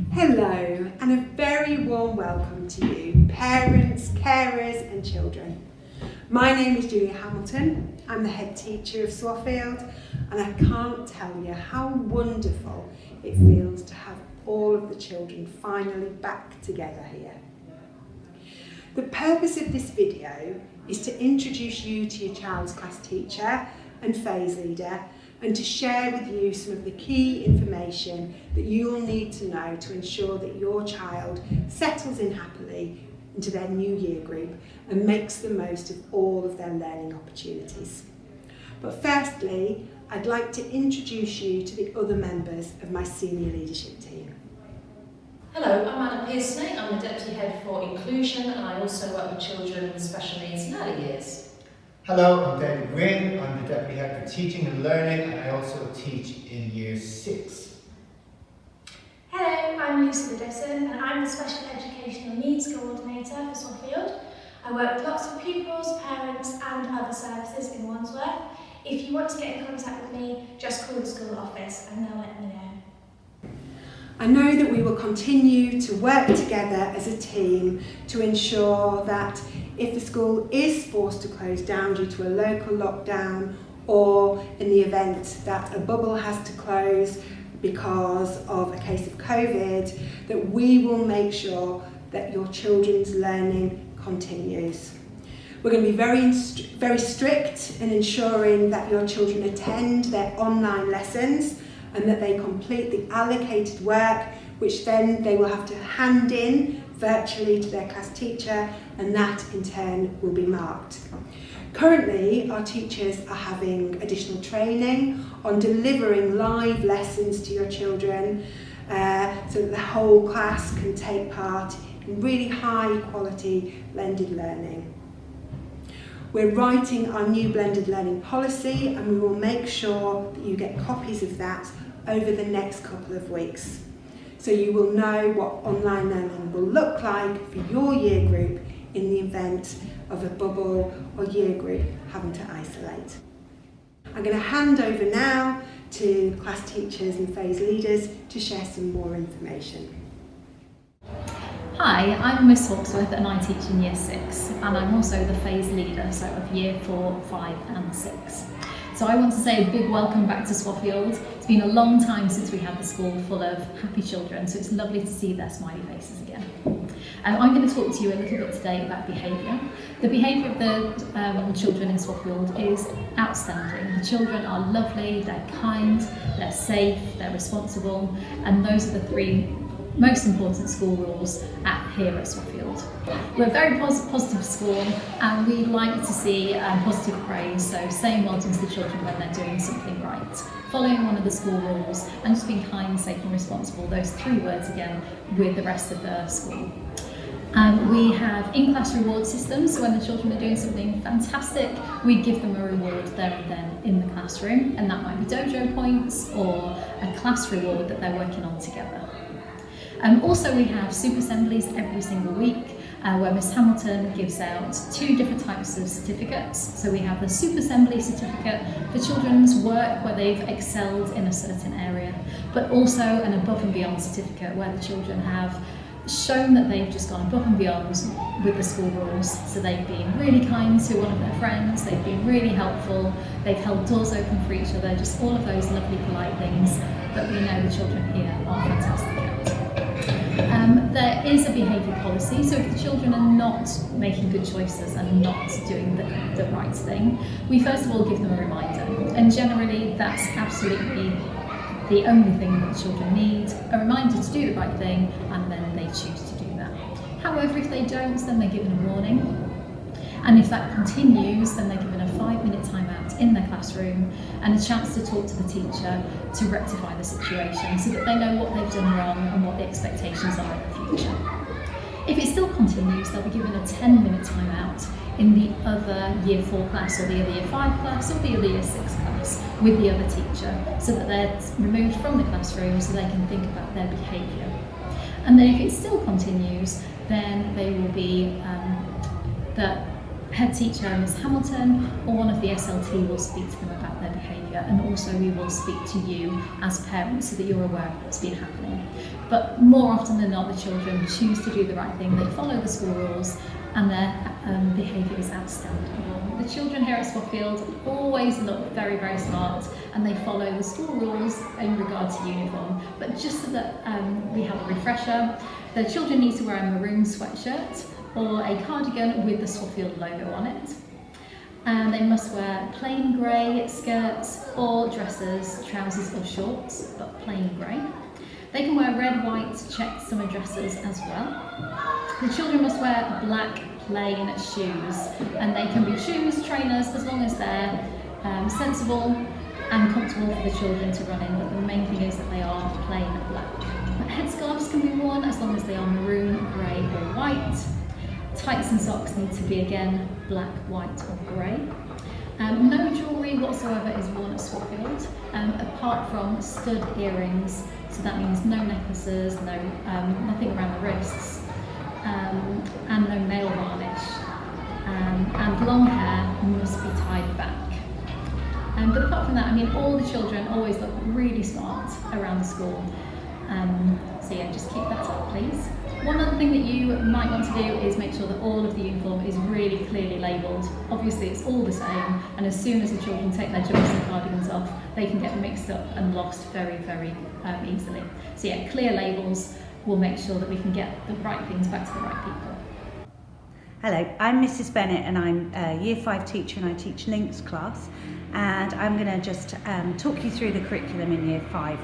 Hello, and a very warm welcome to you, parents, carers and children. My name is Julia Hamilton. I'm the head teacher of Swafield, and I can't tell you how wonderful it feels to have all of the children finally back together here. The purpose of this video is to introduce you to your child's class teacher and phase leader, and to share with you some of the key information that you'll need to know to ensure that your child settles in happily into their new year group and makes the most of all of their learning opportunities. But firstly, I'd like to introduce you to the other members of my senior leadership team. Hello, I'm Pearson. I'm the Deputy Head for Inclusion, and I also work with children with special needs in early years. Hello, I'm David Gwynn. I'm the Deputy Head for Teaching and Learning, and I also teach in Year 6. Hello, I'm Lucy Edison, and I'm the Special Educational Needs Coordinator for Swafield. I work with lots of pupils, parents and other services in Wandsworth. If you want to get in contact with me, just call the school office and they'll let me know. I know that we will continue to work together as a team to ensure that if the school is forced to close down due to a local lockdown, or in the event that a bubble has to close because of a case of COVID, that we will make sure that your children's learning continues. We're going to be very strict in ensuring that your children attend their online lessons and that they complete the allocated work, which then they will have to hand in virtually to their class teacher, and that in turn will be marked. Currently, our teachers are having additional training on delivering live lessons to your children so that the whole class can take part in really high quality blended learning. We're writing our new blended learning policy, and we will make sure that you get copies of that over the next couple of weeks. So you will know what online learning will look like for your year group in the event of a bubble or year group having to isolate. I'm going to hand over now to class teachers and phase leaders to share some more information. Hi, I'm Miss Hawksworth and I teach in Year 6, and I'm also the phase leader, so of Year 4, 5 and 6. So I want to say a big welcome back to Swafield. It's been a long time since we had the school full of happy children, so it's lovely to see their smiley faces again. I'm going to talk to you a little bit today about behaviour. The behaviour of the children in Swafield is outstanding. The children are lovely, they're kind, they're safe, they're responsible, and those are the three most important school rules here at Swafield. We're a very positive school, and we like to see positive praise, so saying well done to the children when they're doing something right, following one of the school rules, and just being kind, safe and responsible, those 3 words again, with the rest of the school. We have in-class reward systems, so when the children are doing something fantastic, we give them a reward there and then in the classroom, and that might be dojo points or a class reward that they're working on together. Also, we have super assemblies every single week where Miss Hamilton gives out 2 different types of certificates. So we have the super assembly certificate for children's work where they've excelled in a certain area, but also an above and beyond certificate where the children have shown that they've just gone above and beyond with the school rules. So they've been really kind to one of their friends, they've been really helpful, they've held doors open for each other, just all of those lovely polite things that we know the children here are fantastic at. There is a behaviour policy, so if the children are not making good choices and not doing the right thing, we first of all give them a reminder, and generally that's absolutely the only thing that the children need, a reminder to do the right thing, and then they choose to do that. However, if they don't, then they're given a warning, and if that continues, then they're given a 5-minute timeout in their classroom and a chance to talk to the teacher to rectify the situation so that they know what they've done wrong and what the expectations are in the future. If it still continues, they'll be given a 10-minute timeout in the other Year 4 class or the other Year 5 class or the other Year 6 class with the other teacher, so that they're removed from the classroom so they can think about their behaviour. And then if it still continues, then they will be head teacher, Ms Hamilton, or one of the SLT will speak to them about their behaviour, and also we will speak to you as parents so that you're aware of what's been happening. But more often than not, the children choose to do the right thing, they follow the school rules, and their behaviour is outstanding. The children here at Swaffield always look very, very smart, and they follow the school rules in regard to uniform. But just so that we have a refresher, the children need to wear a maroon sweatshirt or a cardigan with the Swaffield logo on it. And they must wear plain grey skirts or dresses, trousers or shorts, but plain grey. They can wear red, white, checked summer dresses as well. The children must wear black plain shoes, and they can be shoes, trainers, as long as they're sensible and comfortable for the children to run in, but the main thing is that they are plain black. Headscarves can be worn as long as they are maroon, grey or white. Tights and socks need to be again black, white or grey. No jewellery whatsoever is worn at Swaffield, apart from stud earrings, so that means no necklaces, nothing around the wrists, and no nail varnish, and long hair must be tied back. But apart from that, I mean, all the children always look really smart around the school. So yeah, just keep that up, please. One other thing that you might want to do is make sure that all of the uniform is really clearly labelled. Obviously it's all the same, and as soon as the children take their jumps and cardigans off, they can get mixed up and lost very, very easily. So yeah, clear labels will make sure that we can get the right things back to the right people. Hello, I'm Mrs Bennett, and I'm a Year 5 teacher, and I teach Links class, and I'm going to just talk you through the curriculum in Year 5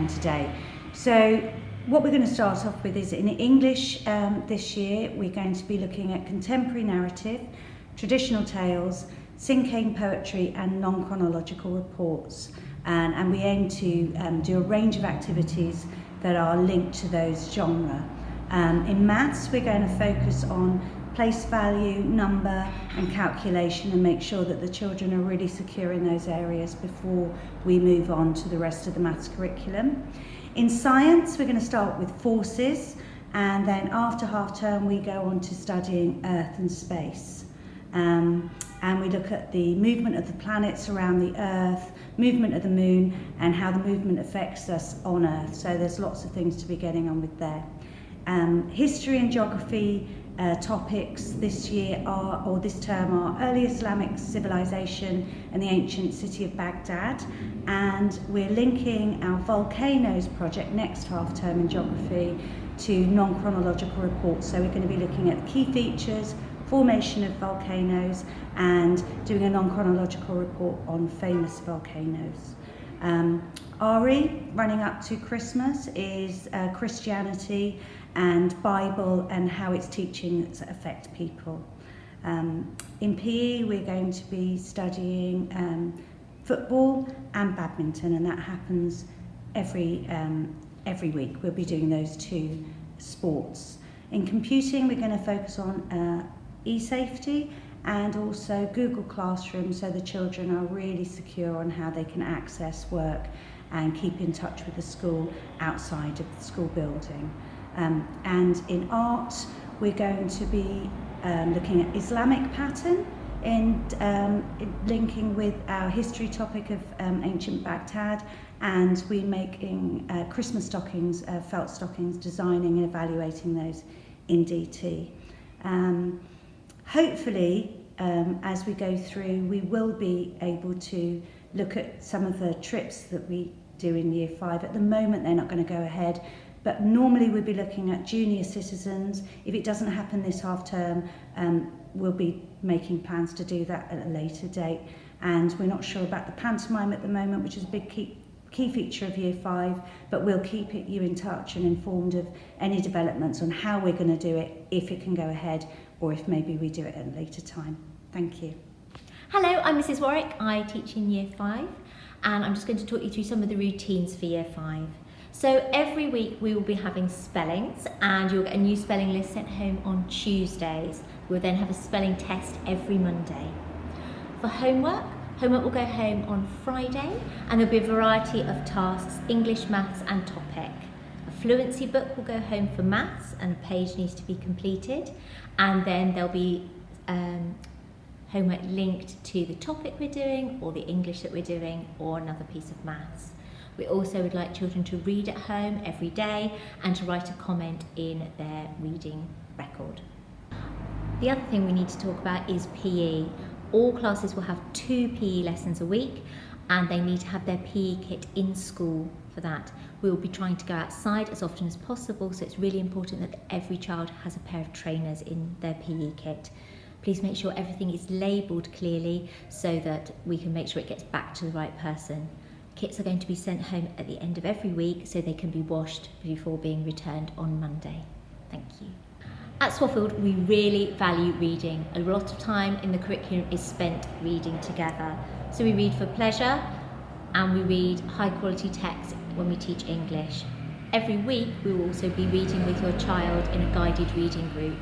today. So what we're going to start off with is in English this year we're going to be looking at contemporary narrative, traditional tales, Cinquain poetry and non-chronological reports, and we aim to do a range of activities that are linked to those genre. In maths we're going to focus on place value, number and calculation, and make sure that the children are really secure in those areas before we move on to the rest of the maths curriculum. In science, we're going to start with forces, and then after half term we go on to studying Earth and space. And we look at the movement of the planets around the Earth, movement of the moon, and how the movement affects us on Earth. So there's lots of things to be getting on with there. History and geography topics this year or this term are early Islamic civilization and the ancient city of Baghdad, and we're linking our volcanoes project next half term in geography to non-chronological reports. So we're going to be looking at key features, formation of volcanoes, and doing a non-chronological report on famous volcanoes. RE, running up to Christmas, is Christianity and Bible and how its teachings affect people. In PE we're going to be studying football and badminton, and that happens every week. We'll be doing those two sports. In computing we're going to focus on e-safety and also Google Classroom, so the children are really secure on how they can access work and keep in touch with the school outside of the school building. And in art we're going to be looking at Islamic pattern in linking with our history topic of ancient Baghdad, and we're making Christmas stockings, felt stockings, designing and evaluating those in DT. Hopefully as we go through we will be able to look at some of the trips that we do in Year 5. At the moment they're not going to go ahead, but normally we'll be looking at junior citizens. If it doesn't happen this half term, we'll be making plans to do that at a later date. And we're not sure about the pantomime at the moment, which is a big key feature of Year 5, but we'll keep you in touch and informed of any developments on how we're going to do it, if it can go ahead, or if maybe we do it at a later time. Thank you. Hello, I'm Mrs Warwick. I teach in Year 5, and I'm just going to talk you through some of the routines for Year 5. So every week we will be having spellings, and you'll get a new spelling list sent home on Tuesdays. We'll then have a spelling test every Monday. For homework will go home on Friday, and there'll be a variety of tasks, English, maths and topic. A fluency book will go home for maths, and a page needs to be completed, and then there'll be homework linked to the topic we're doing or the English that we're doing or another piece of maths. We also would like children to read at home every day and to write a comment in their reading record. The other thing we need to talk about is PE. All classes will have 2 PE lessons a week and they need to have their PE kit in school for that. We will be trying to go outside as often as possible, so it's really important that every child has a pair of trainers in their PE kit. Please make sure everything is labelled clearly so that we can make sure it gets back to the right person. Kits are going to be sent home at the end of every week so they can be washed before being returned on Monday. Thank you. At Swaffield, we really value reading. A lot of time in the curriculum is spent reading together. So we read for pleasure and we read high quality text when we teach English. Every week we will also be reading with your child in a guided reading group.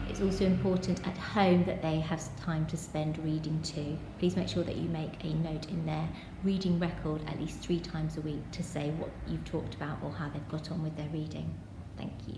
It's also important at home that they have time to spend reading too. Please make sure that you make a note in their reading record at least 3 times a week to say what you've talked about or how they've got on with their reading. Thank you.